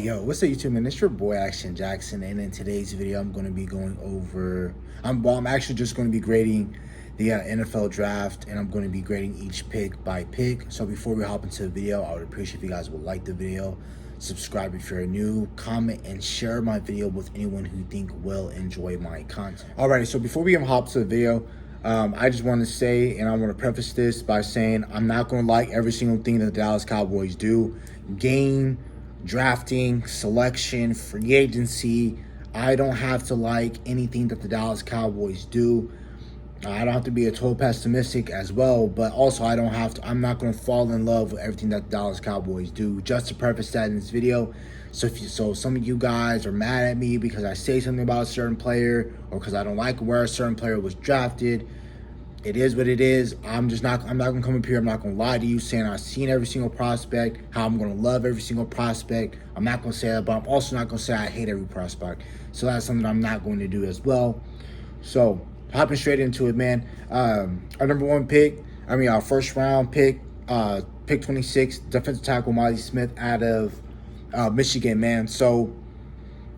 Yo, what's up YouTube, man? It's your boy Action Jackson, and in today's video I'm going to be going over I'm actually just going to be grading the NFL draft, and I'm going to be grading each pick by pick. So before we hop into the video, I would appreciate if you guys would like the video, subscribe if you're new, comment and share my video with anyone who you think will enjoy my content. Alrighty, so before we hop to the video, I just want to say, and I want to preface this by saying, I'm not going to like every single thing that the Dallas Cowboys do. Game, drafting, selection, free agency. I don't have to like anything that the Dallas Cowboys do. I don't have to be a total pessimistic as well, but also I'm not going to fall in love with everything that the Dallas Cowboys do. Just to preface that in this video, so some of you guys are mad at me because I say something about a certain player or because I don't like where a certain player was drafted. It is what it is. I'm not gonna come up here. I'm not gonna lie to you saying I've seen every single prospect, how I'm gonna love every single prospect. I'm not gonna say that, but I'm also not gonna say I hate every prospect. So that's something I'm not going to do as well. So hopping straight into it, man. Our our first round pick, pick 26, defensive tackle Mozzie Smith out of Michigan, man. So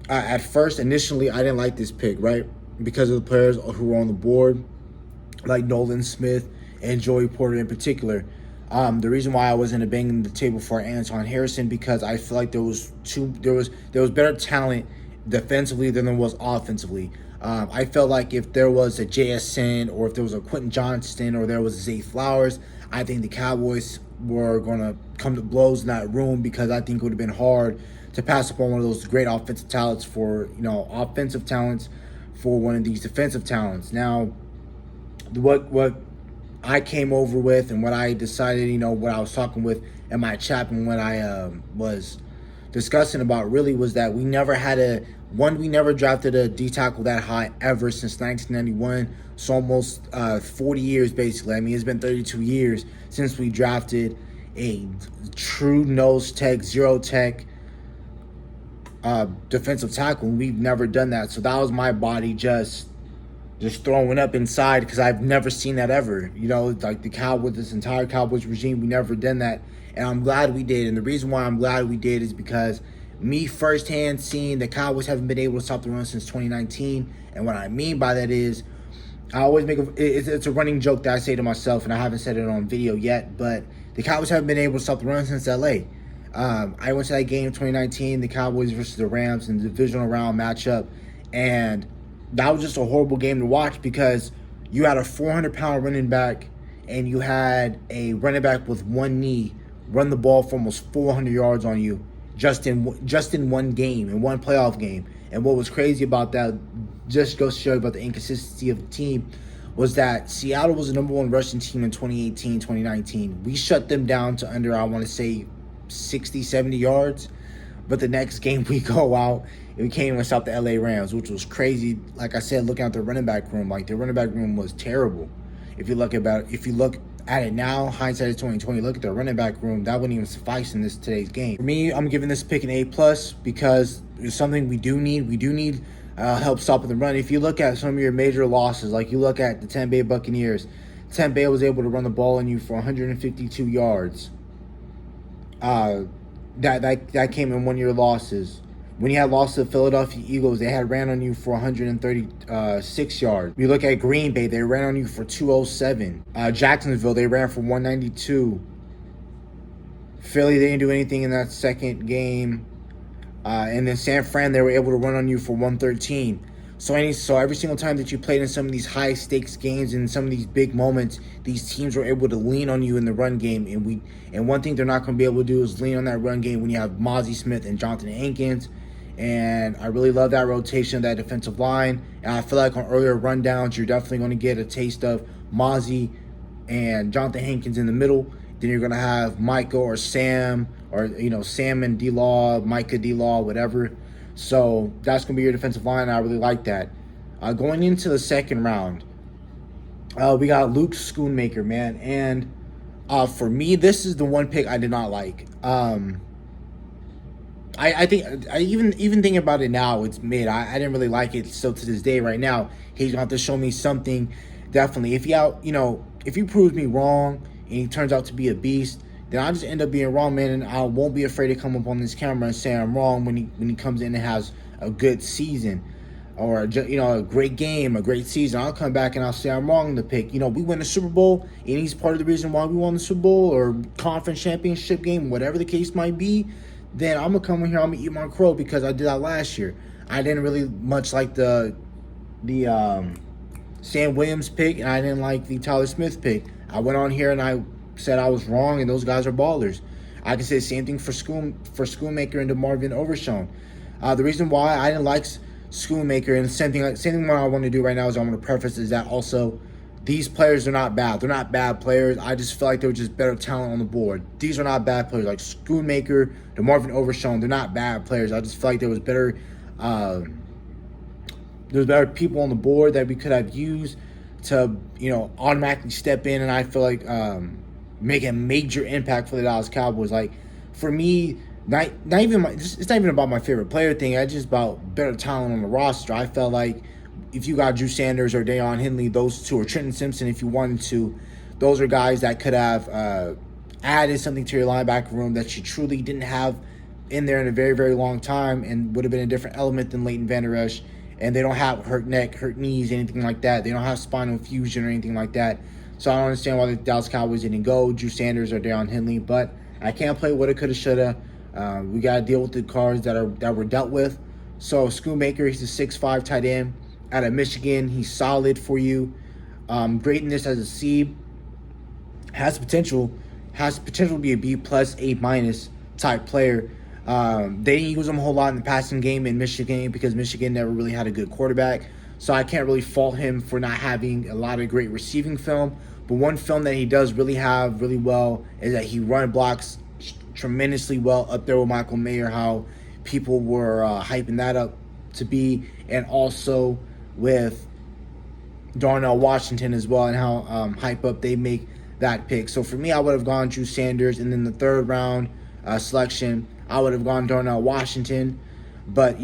at first, initially, I didn't like this pick, right? Because of the players who were on the board, like Nolan Smith and Joey Porter in particular. The reason why I wasn't banging the table for Anton Harrison, because I feel like there was better talent defensively than there was offensively. I felt like if there was a JSN or if there was a Quentin Johnston or there was a Zay Flowers, I think the Cowboys were going to come to blows in that room, because I think it would have been hard to pass up on one of those great offensive talents for one of these defensive talents. Now, what I came over with and what I decided, what I was talking with in my chat and what I was discussing about really was that we never drafted a D tackle that high ever since 1991. So almost 40 years basically. I mean, it's been 32 years since we drafted a true nose tech, zero tech defensive tackle. We've never done that. So that was my body just throwing up inside, because I've never seen that ever. Like the Cowboys, this entire Cowboys regime, we never done that. And I'm glad we did. And the reason why I'm glad we did is because me firsthand seeing the Cowboys haven't been able to stop the run since 2019. And what I mean by that is, I always it's a running joke that I say to myself, and I haven't said it on video yet, but the Cowboys haven't been able to stop the run since LA. I went to that game in 2019, the Cowboys versus the Rams in the divisional round matchup, and that was just a horrible game to watch, because you had a 400-pound running back and you had a running back with one knee run the ball for almost 400 yards on you just in one game, in one playoff game. And what was crazy about that, just goes to show you about the inconsistency of the team, was that Seattle was the #1 rushing team in 2018, 2019. We shut them down to under, I want to say, 60, 70 yards. But the next game we go out and we can't even stop the LA Rams, which was crazy. Like I said, looking at the running back room, like the running back room was terrible. If you look at it now, hindsight is 2020. Look at the running back room; that wouldn't even suffice in today's game. For me, I'm giving this pick an A+, because it's something we do need. We do need help stopping the run. If you look at some of your major losses, like you look at the Tampa Bay Buccaneers, Tampa Bay was able to run the ball on you for 152 yards. That came in one of your losses. When you had lost to the Philadelphia Eagles, they had ran on you for 136 yards. We look at Green Bay, they ran on you for 207. Jacksonville, they ran for 192. Philly, they didn't do anything in that second game. And then San Fran, they were able to run on you for 113. So every single time that you played in some of these high stakes games and some of these big moments, these teams were able to lean on you in the run game. And one thing they're not going to be able to do is lean on that run game when you have Mozzie Smith and Jonathan Hankins. And I really love that rotation of that defensive line. And I feel like on earlier rundowns, you're definitely going to get a taste of Mozzie and Jonathan Hankins in the middle. Then you're going to have Micah or Sam, or Sam and D-Law, Micah D-Law, whatever. So that's going to be your defensive line. I really like that. Going into the second round, we got Luke Schoonmaker, man. And for me, this is the one pick I did not like. I think even thinking about it now, it's mid. I didn't really like it still to this day. Right now, he's going to have to show me something. Definitely, if he proves me wrong and he turns out to be a beast, then I just end up being wrong, man, and I won't be afraid to come up on this camera and say I'm wrong when he comes in and has a good season or a great game, a great season. I'll come back and I'll say I'm wrong in the pick. We win the Super Bowl, and he's part of the reason why we won the Super Bowl or conference championship game, whatever the case might be. Then I'm gonna come in here, I'm gonna eat my crow because I did that last year. I didn't really much like the Sam Williams pick, and I didn't like the Tyler Smith pick. I went on here and I said I was wrong, and those guys are ballers. I can say the same thing for Schoonmaker and DeMarvin Overshown. The reason why I didn't like Schoonmaker, and the same thing what I want to do right now is I want to preface is that also these players are not bad. They're not bad players. I just feel like they were just better talent on the board. These are not bad players. Like Schoonmaker, DeMarvin Overshown, they're not bad players. I just feel like there was better people on the board that we could have used to, automatically step in, and I feel like make a major impact for the Dallas Cowboys. Like, for me, it's not even about my favorite player thing. It's just about better talent on the roster. I felt like if you got Drew Sanders or Deion Henley, those two, or Trenton Simpson, if you wanted to, those are guys that could have added something to your linebacker room that you truly didn't have in there in a very, very long time, and would have been a different element than Leighton Vander Esch. And they don't have hurt neck, hurt knees, anything like that. They don't have spinal fusion or anything like that. So I don't understand why the Dallas Cowboys didn't go Drew Sanders or Deion Henley. But I can't play woulda, coulda, shoulda. We got to deal with the cards that were dealt with. So Schoonmaker, he's a 6'5" tight end out of Michigan. He's solid for you. Greatness as a C. Has potential to be a B+, A- type player. They didn't use him a whole lot in the passing game in Michigan because Michigan never really had a good quarterback. So I can't really fault him for not having a lot of great receiving film. But one film that he does really have really well is that he run blocks tremendously well, up there with Michael Mayer, how people were hyping that up to be, and also with Darnell Washington as well, and how hype up they make that pick. So for me, I would have gone Drew Sanders, and then the third round selection, I would have gone Darnell Washington. But,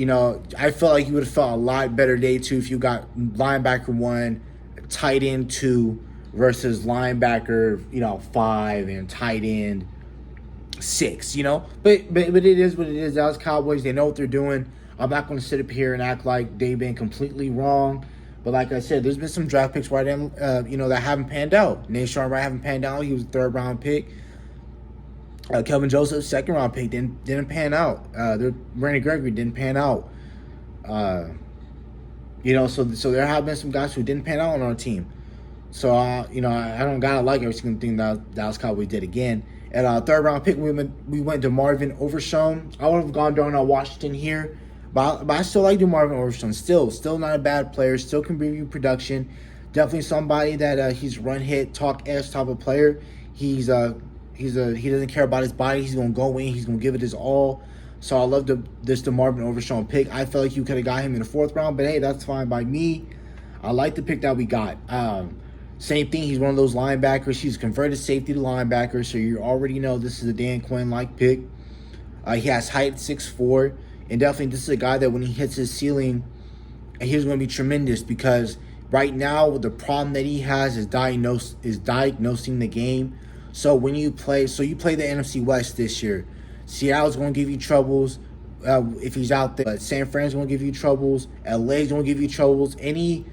I feel like you would have felt a lot better day two if you got linebacker 1, tight end 2 versus linebacker, 5 and tight end 6, But it is what it is. Dallas Cowboys, they know what they're doing. I'm not going to sit up here and act like they've been completely wrong. But like I said, there's been some draft picks right in, that haven't panned out. Nashon Wright haven't panned out. He was a third-round pick. Kelvin Joseph, second-round pick, didn't pan out. Randy Gregory didn't pan out. So there have been some guys who didn't pan out on our team. So, I don't gotta like every single thing that Dallas Cowboys did again. At third-round pick, we went to Marvin Overshown. I would have gone Darnell Washington here, but I still like Marvin Overshown. Still not a bad player. Still can bring you production. Definitely somebody that he's run hit, talk ass type of player. He doesn't care about his body. He's gonna go in. He's gonna give it his all. So I love this Marvin Overshown pick. I felt like you could have got him in the fourth round, but hey, that's fine by me. I like the pick that we got. Same thing. He's one of those linebackers. He's converted safety to linebacker, so you already know this is a Dan Quinn-like pick. He has height 6'4", and definitely this is a guy that when he hits his ceiling, he's going to be tremendous because right now the problem that he has is diagnosing the game. So when you play the NFC West this year, Seattle's going to give you troubles if he's out there. But San Fran's going to give you troubles. LA's going to give you troubles. Any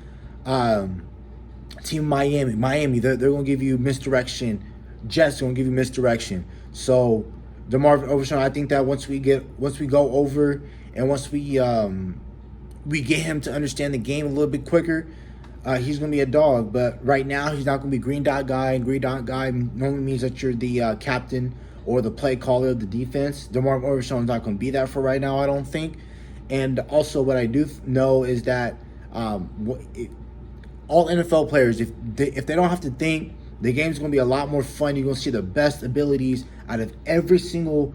team Miami, they're going to give you misdirection. Jets going to give you misdirection. So DeMarvin Overshown, I think that once we go over and once we get him to understand the game a little bit quicker, he's going to be a dog. But right now, he's not going to be green dot guy. And green dot guy normally means that you're the captain or the play caller of the defense. DeMarvin Overshown is not going to be that for right now, I don't think. And also what I do know is that all NFL players, if they don't have to think, the game's going to be a lot more fun. You're going to see the best abilities out of every single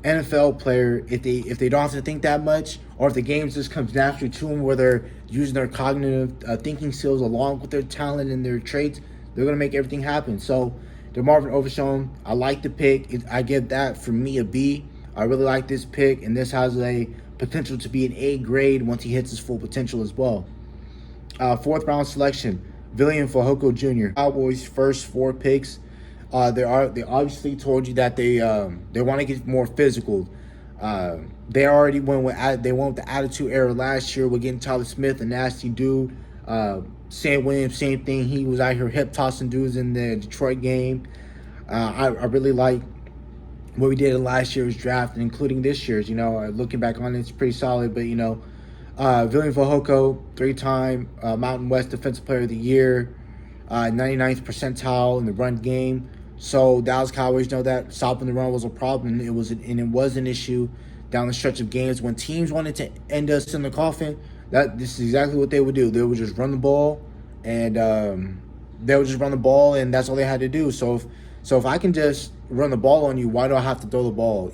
NFL player if they don't have to think that much, or if the game just comes naturally to them where they're using their cognitive thinking skills along with their talent and their traits, they're going to make everything happen. So DeMarvin Overshown, I like the pick. I give that, for me, a B. I really like this pick, and this has a potential to be an A grade once he hits his full potential as well. Fourth round selection, Villian Fehoko Jr. Cowboys' first 4 picks. They obviously told you that they want to get more physical. They already they went with the attitude era last year with getting Tyler Smith, a nasty dude. Sam Williams, same thing. He was out here hip tossing dudes in the Detroit game. I really like what we did in last year's draft, and including this year's. Looking back on it, it's pretty solid. But Villian Fehoko, 3-time Mountain West Defensive Player of the Year, 99th percentile in the run game. So Dallas Cowboys know that stopping the run was a problem. It was an issue down the stretch of games when teams wanted to end us in the coffin. This is exactly what they would do. They would just run the ball, and that's all they had to do. So if I can just run the ball on you, why do I have to throw the ball?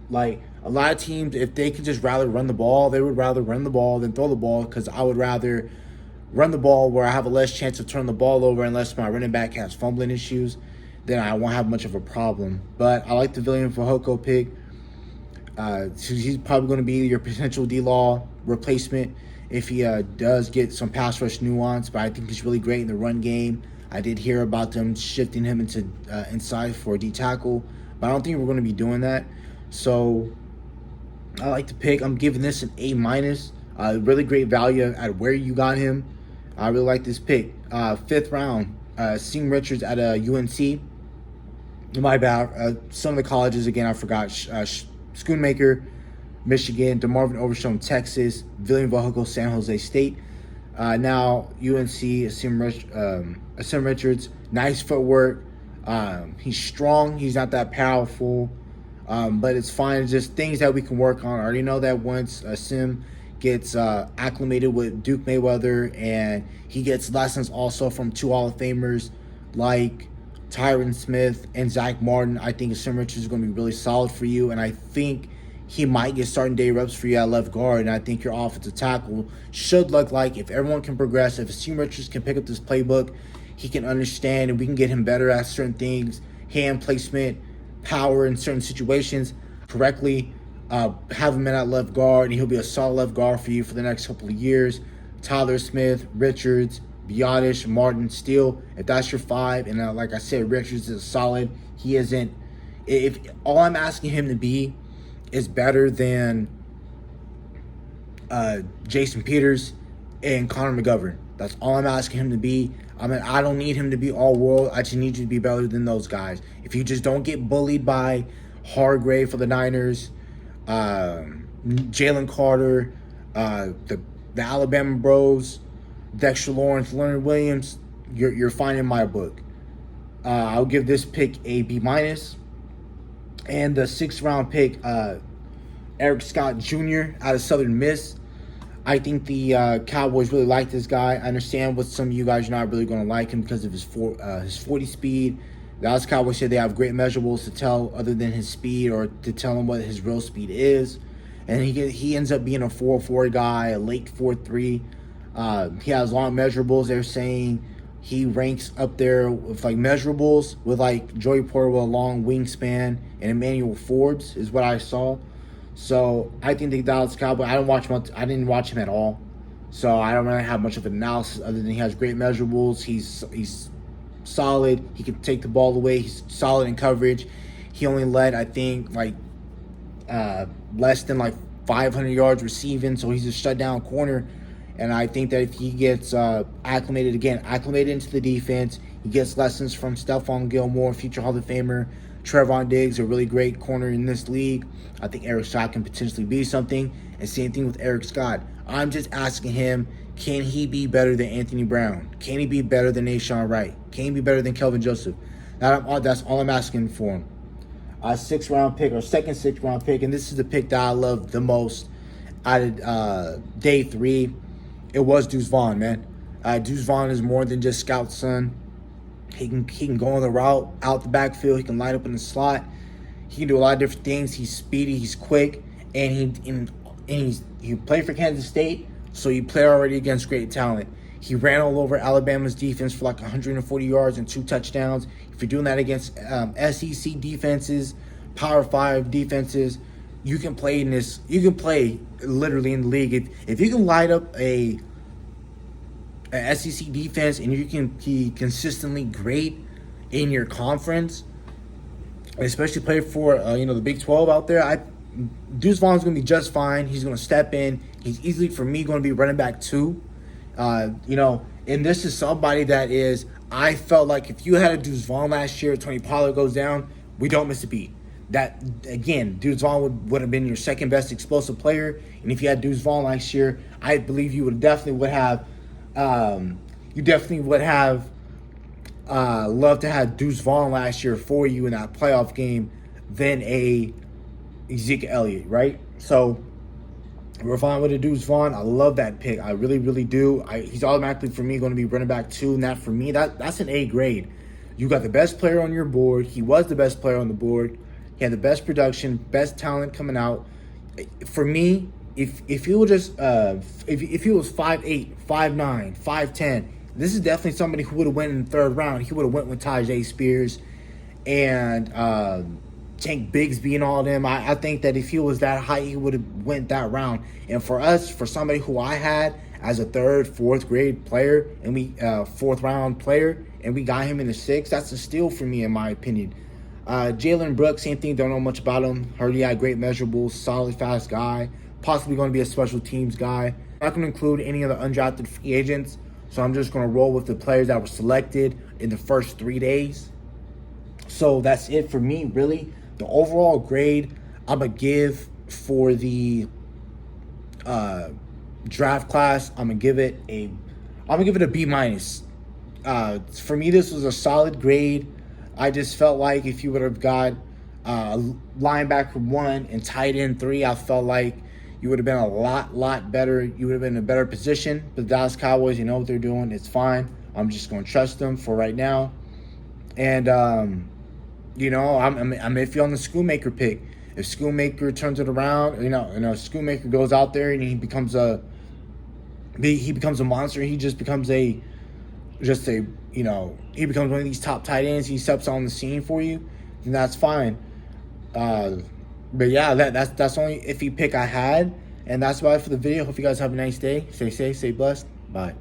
Like a lot of teams, if they could just rather run the ball, they would rather run the ball than throw the ball, because I would rather run the ball where I have a less chance of turning the ball over unless my running back has fumbling issues. Then I won't have much of a problem. But I like the Villian Fehoko pick. He's probably going to be your potential D-Law replacement if he does get some pass rush nuance, but I think he's really great in the run game. I did hear about them shifting him into inside for a D tackle, but I don't think we're going to be doing that. So I like the pick. I'm giving this an A-. Really great value at where you got him. I really like this pick. 5th round, Seam Richards at UNC. My bad. Some of the colleges, again, I forgot. Schoonmaker, Michigan. DeMarvin Overshown, Texas. Villian Fehoko, San Jose State. Now UNC, Seam Richards. Nice footwork. He's strong. He's not that powerful, but it's fine. It's just things that we can work on. I already know that once Sim gets acclimated with Duke Mayweather, and he gets lessons also from 2 Hall of Famers like Tyron Smith and Zach Martin, I think Sim Richards is going to be really solid for you, and I think he might get starting day reps for you at left guard, and I think your offensive tackle should look like, if everyone can progress, if Sim Richards can pick up this playbook, he can understand, and we can get him better at certain things, hand placement, power in certain situations correctly. Have him in at left guard, and he'll be a solid left guard for you for the next couple of years. Tyler Smith, Richards, Biotish, Martin, Steele, if that's your 5, and like I said, Richards is solid. He isn't. If all I'm asking him to be is better than Jason Peters and Connor McGovern. That's all I'm asking him to be. I don't need him to be all world. I just need you to be better than those guys. If you just don't get bullied by Hargrave for the Niners, Jalen Carter, the Alabama Bros, Dexter Lawrence, Leonard Williams, you're fine in my book. I'll give this pick a B-. And the 6th round pick, Eric Scott Jr. out of Southern Miss. I think the Cowboys really like this guy. I understand what some of you guys are not really going to like him because of his 40 speed. The Dallas Cowboys said they have great measurables to tell other than his speed, or to tell him what his real speed is. And he ends up being a 4.4 guy, a late 4.3. He has long measurables. They're saying he ranks up there with like measurables with like Joey Porter with a long wingspan and Emmanuel Forbes is what I saw. So I think the Dallas Cowboys, I didn't watch him at all. So I don't really have much of an analysis other than he has great measurables. He's solid. He can take the ball away. He's solid in coverage. He only led, I think, like less than like 500 yards receiving. So he's a shutdown corner. And I think that if he gets acclimated into the defense, he gets lessons from Stephon Gilmore, future Hall of Famer, Trevon Diggs, a really great corner in this league. I think Eric Scott can potentially be something. And same thing with Eric Scott. I'm just asking him, can he be better than Anthony Brown? Can he be better than Nashawn Wright? Can he be better than Kelvin Joseph? That's all I'm asking for him. Second 6th round pick, and this is the pick that I love the most out of day 3. It was Deuce Vaughn, man. Deuce Vaughn is more than just Scout's son. He can go on the route, out the backfield. He can line up in the slot. He can do a lot of different things. He's speedy. He's quick, and he played for Kansas State, so you play already against great talent. He ran all over Alabama's defense for like 140 yards and 2 touchdowns. If you're doing that against SEC defenses, Power 5 defenses, you can play in this. You can play literally in the league. If you can light up a SEC defense and you can be consistently great, in your conference, especially play for the Big 12 out there. Deuce Vaughn's going to be just fine. He's going to step in. He's easily, for me, going to be running back 2. And this is somebody that is, I felt like if you had a Deuce Vaughn last year, Tony Pollard goes down, we don't miss a beat. That, again, Deuce Vaughn would have been your second best explosive player. And if you had Deuce Vaughn last year, I believe you would have loved to have Deuce Vaughn last year for you in that playoff game than a Ezekiel Elliott, right? So we're fine with a Deuce Vaughn. I love that pick. I really, really do. He's automatically, for me, going to be running back 2, and that, for me, that's an A grade. You got the best player on your board. He was the best player on the board. He had the best production, best talent coming out. For me, if he was just if he was 5'8", 5'9", 5'10", this is definitely somebody who would have went in the 3rd round. He would have went with Tajay Spears and Tank Bigsby and all of them. I think that if he was that high, he would have went that round. And for us, for somebody who I had as a 3rd, 4th grade player, and we 4th round player, and we got him in the 6th, that's a steal for me, in my opinion. Jalen Brooks, same thing. Don't know much about him. Heard he had great measurables, solid, fast guy. Possibly going to be a special teams guy. I'm not going to include any of the undrafted free agents, so I'm just going to roll with the players that were selected in the first 3 days. So that's it for me, really. The overall grade I'm going to give for the draft class, I'm going to give it a B minus. For me, this was a solid grade. I just felt like if you would have got linebacker 1 and tight end 3, I felt like you would have been a lot better. You would have been in a better position. But the Dallas Cowboys, you know what they're doing. It's fine. I'm just going to trust them for right now. And, I'm iffy on the Schoonmaker pick. If Schoonmaker turns it around, Schoonmaker goes out there and he becomes a monster. He just becomes he becomes one of these top tight ends. He steps on the scene for you, then that's fine. But yeah, that's the only iffy pick I had, and that's about it for the video. Hope you guys have a nice day. Stay safe, stay blessed. Bye.